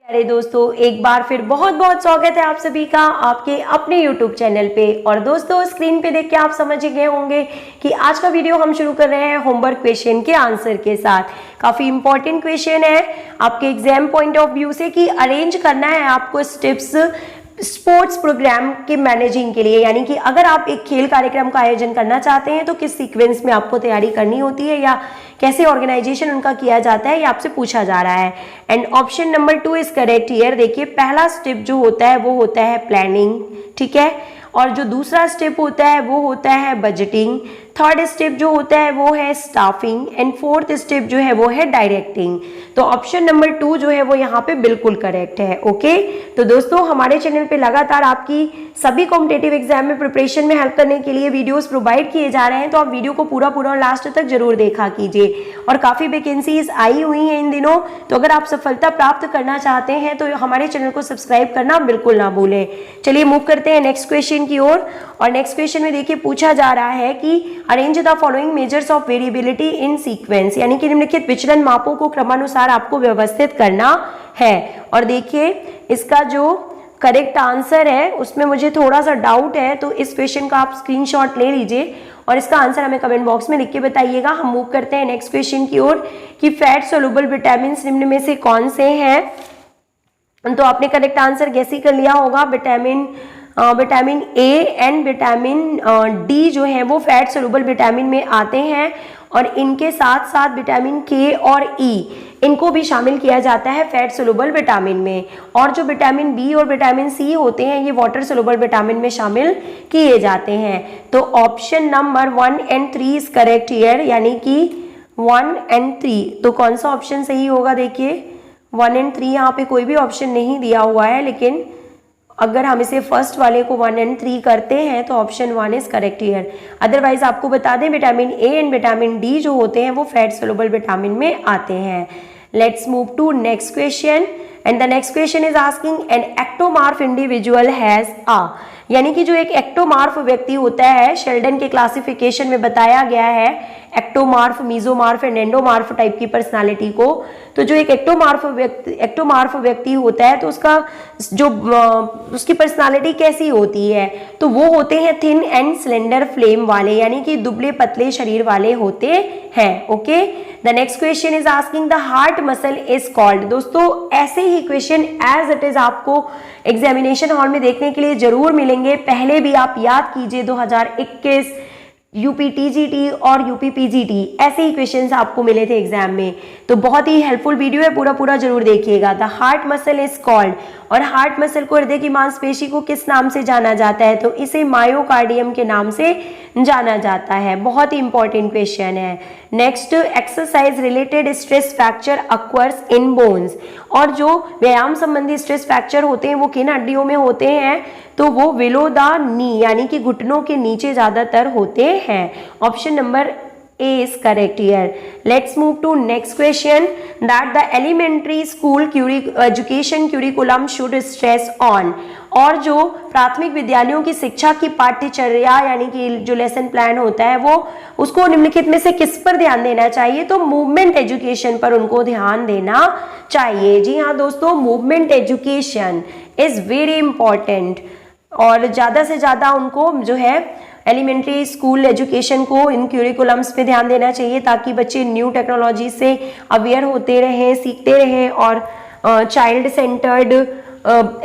अरे दोस्तों, एक बार फिर बहुत बहुत स्वागत है आप सभी का आपके अपने YouTube चैनल पे। और दोस्तों, स्क्रीन पे देख के आप समझ गए होंगे कि आज का वीडियो हम शुरू कर रहे हैं होमवर्क क्वेश्चन के आंसर के साथ। काफी इंपॉर्टेंट क्वेश्चन है आपके एग्जाम पॉइंट ऑफ व्यू से कि अरेंज करना है आपको स्टेप्स स्पोर्ट्स प्रोग्राम के मैनेजिंग के लिए, यानी कि अगर आप एक खेल कार्यक्रम का आयोजन करना चाहते हैं तो किस सीक्वेंस में आपको तैयारी करनी होती है या कैसे ऑर्गेनाइजेशन उनका किया जाता है, ये आपसे पूछा जा रहा है। And option number 2 is correct here. देखिए, पहला स्टेप जो होता है वो होता है प्लानिंग, ठीक है, और जो दूसरा स्टेप होता है वो होता है बजटिंग, थर्ड स्टेप जो होता है वो है स्टाफिंग एंड फोर्थ स्टेप जो है वो है डायरेक्टिंग। तो ऑप्शन नंबर 2 जो है वो यहाँ पे बिल्कुल करेक्ट है। ओके, तो दोस्तों हमारे चैनल पे लगातार आपकी सभी कॉम्पिटेटिव एग्जाम में प्रिपरेशन में हेल्प करने के लिए वीडियोस प्रोवाइड किए जा रहे हैं, तो आप वीडियो को पूरा लास्ट तक जरूर देखा कीजिए। और काफी वैकेंसीज आई हुई हैं इन दिनों, तो अगर आप सफलता प्राप्त करना चाहते हैं तो हमारे चैनल को सब्सक्राइब करना बिल्कुल ना भूलें। चलिए मूव करते हैं नेक्स्ट क्वेश्चन की ओर। और नेक्स्ट क्वेश्चन में देखिए पूछा जा रहा है कि arrange the following measures of variability in sequence, यानी कि निम्नलिखित विचलन मापों को क्रमानुसार आपको व्यवस्थित करना है। और देखिए, इसका जो करेक्ट आंसर है उसमें मुझे थोड़ा सा डाउट है, तो इस क्वेश्चन का आप स्क्रीनशॉट ले लीजिए और इसका आंसर हमें कमेंट बॉक्स में लिख के बताइएगा। हम मूव करते हैं नेक्स्ट क्वेश्चन की ओर कि फैट सोलुबल विटामिन निम्न में से कौन से हैं। तो आपने करेक्ट आंसर गैस ही कर लिया होगा। Vitamin A and vitamin D जो है वो फैट सोलुबल विटामिन में आते हैं, और इनके साथ साथ विटामिन के और ई इनको भी शामिल किया जाता है फैट सोलुबल विटामिन में। और जो विटामिन बी और विटामिन सी होते हैं ये वाटर सोलुबल विटामिन में शामिल किए जाते हैं। तो option number 1 and 3 is correct here, यानी कि 1 and 3। तो कौन सा ऑप्शन सही होगा? देखिए 1 and 3 यहाँ पे कोई भी ऑप्शन नहीं दिया हुआ है, लेकिन अगर हम इसे फर्स्ट वाले को 1 and 3 करते हैं तो option 1 is correct here. Otherwise आपको बता दें vitamin A and vitamin D जो होते हैं वो फैट सोलुबल विटामिन में आते हैं। Let's move to next question and the next question is asking an ectomorph individual has a, यानी कि जो एक एक्टोमार्फ व्यक्ति होता है, शेल्डन के क्लासिफिकेशन में बताया गया है एक्टोमार्फ, मीजोमार्फ एंड एंडोमार्फ टाइप की पर्सनालिटी को। तो जो एक एक्टोमार्फ व्यक्ति होता है तो उसका जो उसकी पर्सनालिटी कैसी होती है, तो वो होते हैं थिन एंड स्लेंडर फ्लेम वाले, यानी कि दुबले पतले शरीर वाले होते हैं। Okay, the next question is asking the heart muscle is called. दोस्तों ऐसे ही क्वेश्चन एज इट इज आपको एग्जामिनेशन हॉल में देखने के लिए जरूर मिलेंगे। पहले भी आप याद कीजिए 2021 यूपी टीजीटी और यूपी पीजीटी ऐसे ही क्वेश्चंस आपको मिले थे एग्जाम में। तो बहुत ही हेल्पफुल वीडियो है, पूरा जरूर देखिएगा। The heart muscle is called, और हार्ट मसल को, हृदय की मांसपेशी को किस नाम से जाना जाता है? तो इसे मायोकार्डियम के नाम से जाना जाता है। बहुत ही इंपॉर्टेंट क्वेश्चन है। Next, exercise related stress fracture occurs in bones, और जो व्यायाम संबंधी स्ट्रेस फ्रैक्चर होते हैं वो किन हड्डियों में होते हैं? तो वो बिलो द नी, यानी कि घुटनों के नीचे ज्यादातर होते हैं। Option number A is correct here. Let's move to next question that the elementary school education curriculum should stress on, और जो प्राथमिक विद्यालयों की शिक्षा की पाठ्यचर्या यानी कि जो लेसन प्लान होता है वो उसको निम्नलिखित में से किस पर ध्यान देना चाहिए? तो मूवमेंट एजुकेशन पर उनको ध्यान देना चाहिए। जी हाँ दोस्तों, movement education is very important, और ज्यादा से ज्यादा उनको जो है एलिमेंट्री स्कूल एजुकेशन को इन क्यूरिकुलम्स पे ध्यान देना चाहिए, ताकि बच्चे न्यू टेक्नोलॉजी से अवेयर होते रहें, सीखते रहें, और चाइल्ड सेंटर्ड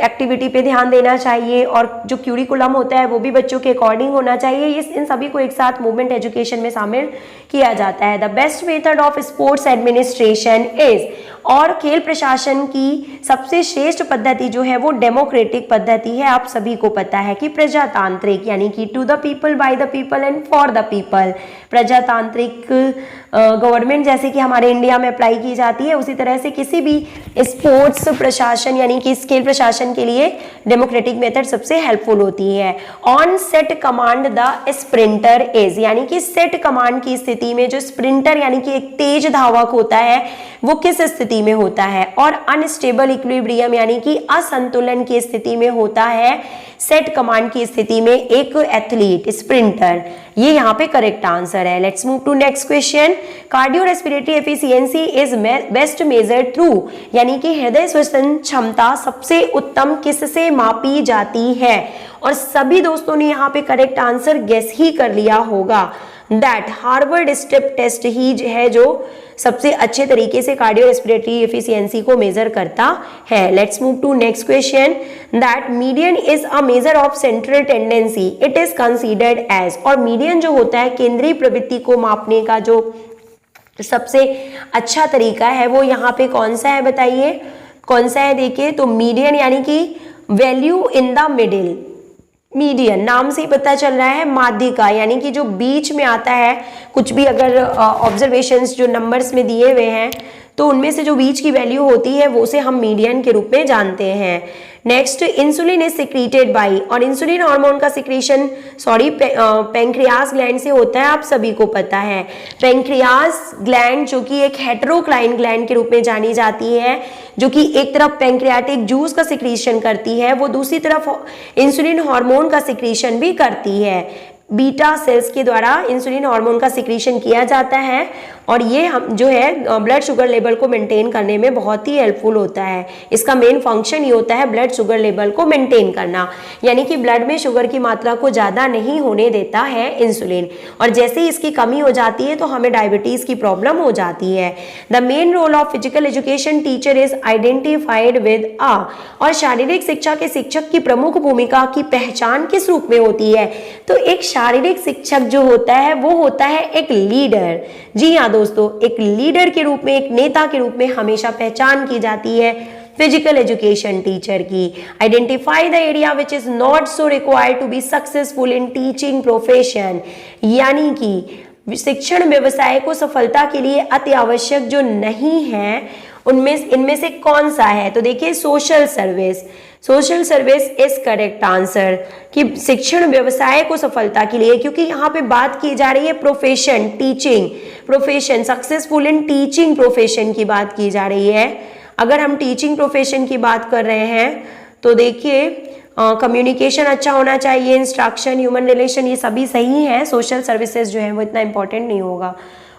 एक्टिविटी पे ध्यान देना चाहिए, और जो क्यूरिकुलम होता है वो भी बच्चों के अकॉर्डिंग होना चाहिए। ये इन सभी को एक साथ मूवमेंट एजुकेशन में शामिल किया जाता है। The best method of sports administration is, और खेल प्रशासन की सबसे श्रेष्ठ पद्धति जो है वो डेमोक्रेटिक पद्धति है। आप सभी को पता है कि प्रजातांत्रिक, यानी कि to the people, by the people and for the people. प्रजातांत्रिक गवर्नमेंट जैसे कि हमारे इंडिया में अप्लाई की जाती है, उसी तरह से किसी भी स्पोर्ट्स प्रशासन यानी कि खेल प्रशासन के लिए डेमोक्रेटिक मेथड सबसे हेल्पफुल होती है। On set command the sprinter is, यानी कि सेट कमांड की स्थिति में जो स्प्रिंटर यानी कि एक तेज धावक होता है वो किस स्थिति में होता है? और अनस्टेबल इक्विलिब्रियम यानी कि असंतुलन की स्थिति में होता है सेट कमांड की स्थिति में एक एथलीट, स्प्रिंटर। ये यहाँ पे करेक्ट आंसर है। Let's move to next question cardio respiratory efficiency is best measured through, यानी कि हृदय श्वसन क्षमता सबसे उत्तम किससे मापी जाती है। और सभी दोस्तों ने यहाँ पे करेक्ट आंसर गेस ही कर लिया होगा, दैट हार्वर्ड स्टेप टेस्ट ही है जो सबसे अच्छे तरीके से कार्डियो रेस्पिरेटरी एफिशिएंसी को मेजर करता है। Let's move to next question, that median is a measure of central tendency, it is considered as. और मीडियन जो होता है केंद्रीय प्रवृत्ति को मापने का जो सबसे अच्छा तरीका है वो यहाँ पे कौन सा है, बताइए कौन सा है। देखिए तो मीडियन यानी कि value in the middle, median नाम से ही पता चल रहा है माध्यिका, यानी कि जो बीच में आता है। कुछ भी अगर ऑब्जर्वेशंस जो नंबर्स में दिए हुए हैं तो उनमें से जो बीच की वैल्यू होती है वो से हम मीडियन के रूप में जानते हैं। Next, insulin is secreted by, और इंसुलिन हार्मोन का सिक्रीशन पैंक्रियास ग्लैंड से होता है, आप सभी को पता है। पैंक्रियास ग्लैंड जो कि एक हेटेरोक्लाइन ग्लैंड के रूप में जानी जाती है, जो कि एक तरफ पैंक्रियाटिक जूस का सिक्रीशन करती है, वो दूसरी तरफ इंसुलिन हार्मोन का सिक्रीशन भी करती है। बीटा सेल्स के द्वारा इंसुलिन हार्मोन का सिक्रीशन किया जाता है और ये हम जो है ब्लड शुगर लेवल को मेंटेन करने में बहुत ही हेल्पफुल होता है। इसका मेन फंक्शन ये होता है ब्लड शुगर लेवल को मेंटेन करना, यानी कि ब्लड में शुगर की मात्रा को ज़्यादा नहीं होने देता है इंसुलिन, और जैसे ही इसकी कमी हो जाती है तो हमें डायबिटीज़ की प्रॉब्लम हो जाती है। The main role of physical education teacher is identified with uh, और शारीरिक शिक्षा के शिक्षक की प्रमुख भूमिका की पहचान किस रूप में होती है। तो एक शारीरिक शिक्षक जो होता है वो होता है एक लीडर। जी हाँ दोस्तों, एक लीडर के रूप में, एक नेता के रूप में हमेशा पहचान की जाती है फिजिकल एजुकेशन टीचर की। Identify the area which is not so required to be successful in teaching profession, यानी कि शिक्षण व्यवसाय को सफलता के लिए अति आवश्यक जो नहीं है उनमें इनमें से कौन सा है। तो देखिए social service, social service is correct answer कि शिक्षण व्यवसाय को सफलता के लिए, क्योंकि यहाँ पे बात की जा रही है profession, teaching profession, successful in teaching profession की बात की जा रही है। अगर हम टीचिंग प्रोफेशन की बात कर रहे हैं तो देखिए कम्युनिकेशन अच्छा होना चाहिए, इंस्ट्रक्शन, ह्यूमन रिलेशन, ये सभी सही है। सोशल सर्विसेज जो है वो इतना इंपॉर्टेंट नहीं होगा।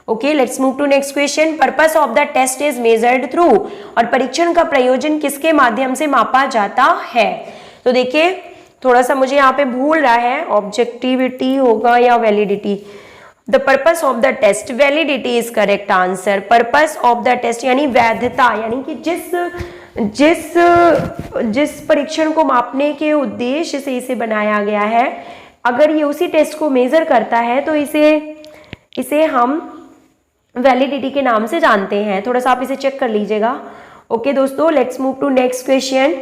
Okay, let's move to next question. Purpose of the test is measured through, और परीक्षण का प्रयोजन किसके माध्यम से मापा जाता है। तो देखिए थोड़ा सा मुझे यहाँ पे भूल रहा है, ऑब्जेक्टिविटी होगा या validity. The purpose of the test, validity is correct answer. Purpose of the test यानी वैधता, यानी कि जिस परीक्षण को मापने के उद्देश्य से इसे बनाया गया है, अगर ये उसी टेस्ट को मेजर करता है तो इसे हम वैलिडिटी के नाम से जानते हैं। थोड़ा सा आप इसे चेक कर लीजिएगा। ओके दोस्तों, let's move to next question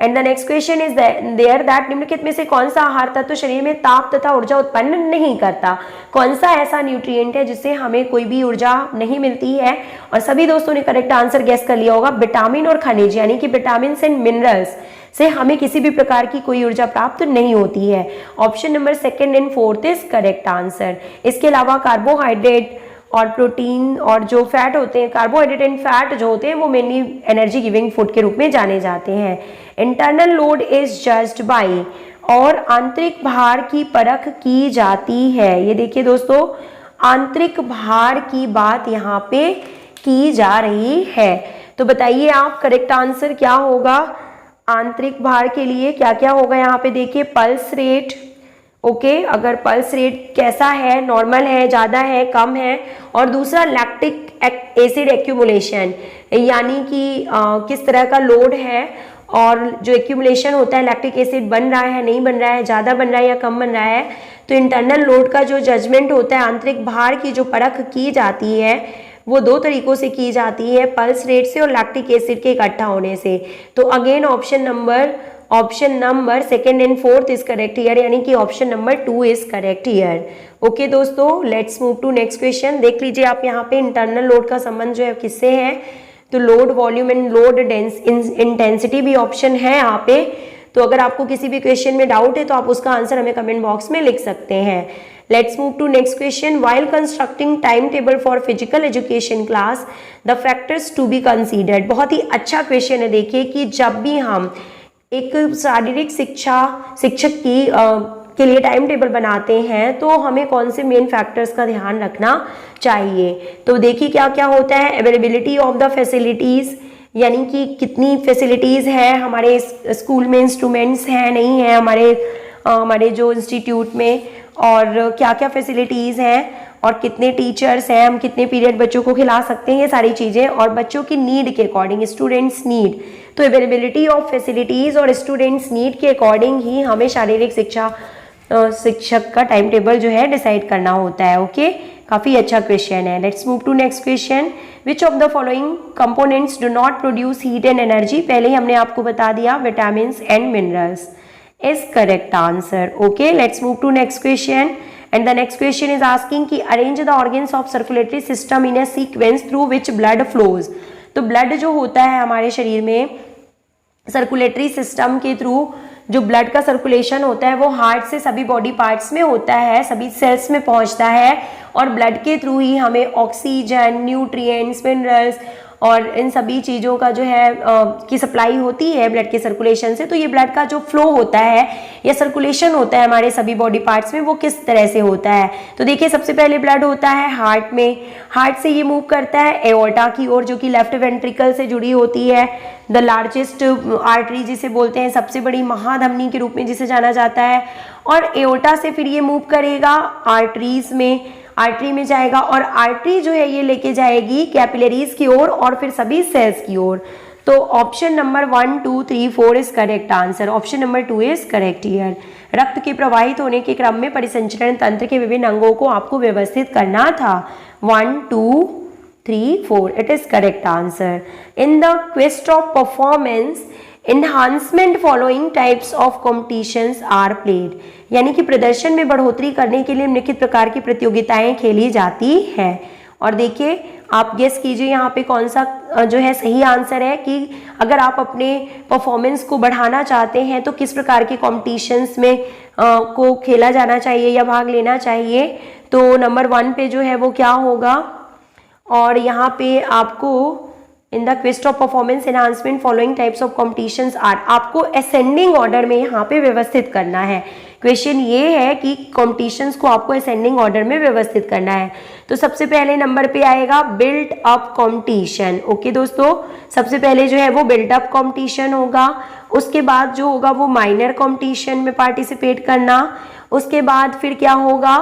and the next question is there that निम्नलिखित में से कौन सा आहार तत्व शरीर में ताप तथा ऊर्जा उत्पन्न नहीं करता। कौन सा ऐसा न्यूट्रिएंट है जिससे हमें कोई भी ऊर्जा नहीं मिलती है। और सभी दोस्तों ने करेक्ट आंसर गेस कर लिया होगा, विटामिन और खनिज, यानी कि विटामिन एंड मिनरल्स से हमें किसी भी प्रकार की कोई ऊर्जा प्राप्त नहीं होती है। Option number second and fourth is correct answer. इसके अलावा कार्बोहाइड्रेट और प्रोटीन और जो फैट होते हैं, कार्बोहाइड्रेट एंड फैट जो होते हैं वो मेनली एनर्जी गिविंग फूड के रूप में जाने जाते हैं। Internal load is judged bye, और आंतरिक भार की परख की जाती है। ये देखिए दोस्तों, आंतरिक भार की बात यहाँ पे की जा रही है। तो बताइए आप करेक्ट आंसर क्या होगा आंतरिक भार के लिए, क्या क्या होगा यहाँ पे। देखिए पल्स रेट, ओके, अगर पल्स रेट कैसा है, नॉर्मल है, ज़्यादा है, कम है। और दूसरा लैक्टिक एसिड एक्यूमुलेशन, यानी कि किस तरह का लोड है और जो एक्यूमुलेशन होता है, लैक्टिक एसिड बन रहा है, नहीं बन रहा है, ज़्यादा बन रहा है या कम बन रहा है। तो इंटरनल लोड का जो जजमेंट होता है, आंतरिक भार की जो परख की जाती है वो दो तरीकों से की जाती है, पल्स रेट से और लैक्टिक एसिड के इकट्ठा होने से। तो again option number second and fourth is correct here, यानी कि option number 2 is correct here. Okay दोस्तों, let's move to next question. देख लीजिए आप यहाँ पे इंटरनल लोड का संबंध जो है किससे है। तो load volume and load intensity भी ऑप्शन है यहाँ पे। तो अगर आपको किसी भी क्वेश्चन में डाउट है तो आप उसका आंसर हमें कमेंट बॉक्स में लिख सकते हैं। Let's move to next question. While constructing time table for physical education class the factors to be considered. बहुत ही अच्छा क्वेश्चन है। देखिए कि जब भी हम एक शारीरिक शिक्षक की के लिए टाइम टेबल बनाते हैं तो हमें कौन से मेन फैक्टर्स का ध्यान रखना चाहिए। तो देखिए क्या क्या होता है, अवेलेबिलिटी ऑफ द फैसिलिटीज़, यानी कि कितनी फैसिलिटीज़ है हमारे स्कूल में, इंस्ट्रूमेंट्स हैं नहीं है हमारे जो इंस्टीट्यूट में, और क्या क्या फैसिलिटीज़ हैं और कितने टीचर्स हैं, हम कितने पीरियड बच्चों को खिला सकते हैं, ये सारी चीज़ें, और बच्चों की नीड के अकॉर्डिंग, स्टूडेंट्स नीड, तो अवेलेबिलिटी ऑफ फैसिलिटीज़ और स्टूडेंट्स नीड के अकॉर्डिंग ही हमें शारीरिक शिक्षक का टाइम टेबल जो है डिसाइड करना होता है। ओके, काफ़ी अच्छा क्वेश्चन है। Let's move to next question. Which of the following components do not produce heat and energy? पहले ही हमने आपको बता दिया, vitamin and minerals is correct answer. Okay, let's move to next question. And the next question is asking कि arrange the organs of circulatory system in a sequence through which blood flows. तो blood जो होता है हमारे शरीर में circulatory system के through जो ब्लड का सर्कुलेशन होता है वो हार्ट से सभी बॉडी पार्ट्स में होता है, सभी सेल्स में पहुंचता है, और ब्लड के थ्रू ही हमें ऑक्सीजन, न्यूट्रिएंट्स, मिनरल्स और इन सभी चीज़ों का जो है की सप्लाई होती है ब्लड के सर्कुलेशन से। तो ये ब्लड का जो फ्लो होता है या सर्कुलेशन होता है हमारे सभी बॉडी पार्ट्स में, वो किस तरह से होता है? तो देखिए, सबसे पहले ब्लड होता है हार्ट में, हार्ट से ये मूव करता है एओर्टा की ओर, जो कि लेफ्ट वेंट्रिकल से जुड़ी होती है, द लार्जेस्ट आर्टरी जिसे बोलते हैं, सबसे बड़ी महाधमनी के रूप में जिसे जाना जाता है, और एओर्टा से फिर ये मूव करेगा आर्टरीज में, आर्टरी में जाएगा, और आर्टरी जो है ये लेके जाएगी कैपिलरीज की ओर और फिर सभी सेल्स की ओर। तो option number 1, 2, 3, 4 is correct answer. Option number 2 is correct here. रक्त के प्रवाहित होने के क्रम में परिसंचरण तंत्र के विभिन्न अंगों को आपको व्यवस्थित करना था। 1, 2, 3, 4 it is correct answer. In the quest of performance enhancement following types of competitions are played, यानी कि प्रदर्शन में बढ़ोतरी करने के लिए निम्नलिखित प्रकार की प्रतियोगिताएं खेली जाती हैं। और देखिए, आप गेस कीजिए यहाँ पे कौन सा जो है सही आंसर है, कि अगर आप अपने परफॉर्मेंस को बढ़ाना चाहते हैं तो किस प्रकार के कॉम्पिटिशन्स में को खेला जाना चाहिए या भाग लेना चाहिए। तो नंबर 1 पे जो है वो क्या होगा, और यहाँ पे आपको in the quest of performance enhancement following types of competitions are, आपको असेंडिंग ऑर्डर में यहाँ पे व्यवस्थित करना है। क्वेश्चन ये है कि कॉम्पिटिशन्स को आपको असेंडिंग ऑर्डर में व्यवस्थित करना है। तो सबसे पहले नंबर पे आएगा बिल्ट अप कॉम्पिटिशन। ओके दोस्तों, सबसे पहले जो है वो बिल्ट अप कॉम्पिटिशन होगा, उसके बाद जो होगा वो माइनर कॉम्पिटिशन में पार्टिसिपेट करना, उसके बाद फिर क्या होगा,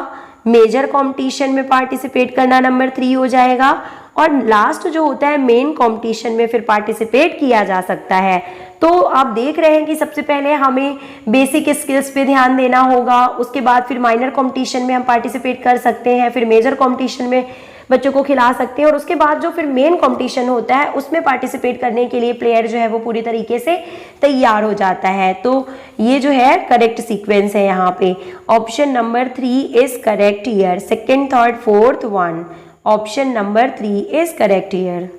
मेजर कंपटीशन में पार्टिसिपेट करना नंबर 3 हो जाएगा, और लास्ट जो होता है मेन कंपटीशन में फिर पार्टिसिपेट किया जा सकता है। तो आप देख रहे हैं कि सबसे पहले हमें बेसिक स्किल्स पे ध्यान देना होगा, उसके बाद फिर माइनर कंपटीशन में हम पार्टिसिपेट कर सकते हैं, फिर मेजर कंपटीशन में बच्चों को खिला सकते हैं, और उसके बाद जो फिर मेन कंपटीशन होता है उसमें पार्टिसिपेट करने के लिए प्लेयर जो है वो पूरी तरीके से तैयार हो जाता है। तो ये जो है करेक्ट सीक्वेंस है यहाँ पे। Option number 3 is correct here. Second, third, fourth, 1, option number 3 is correct here.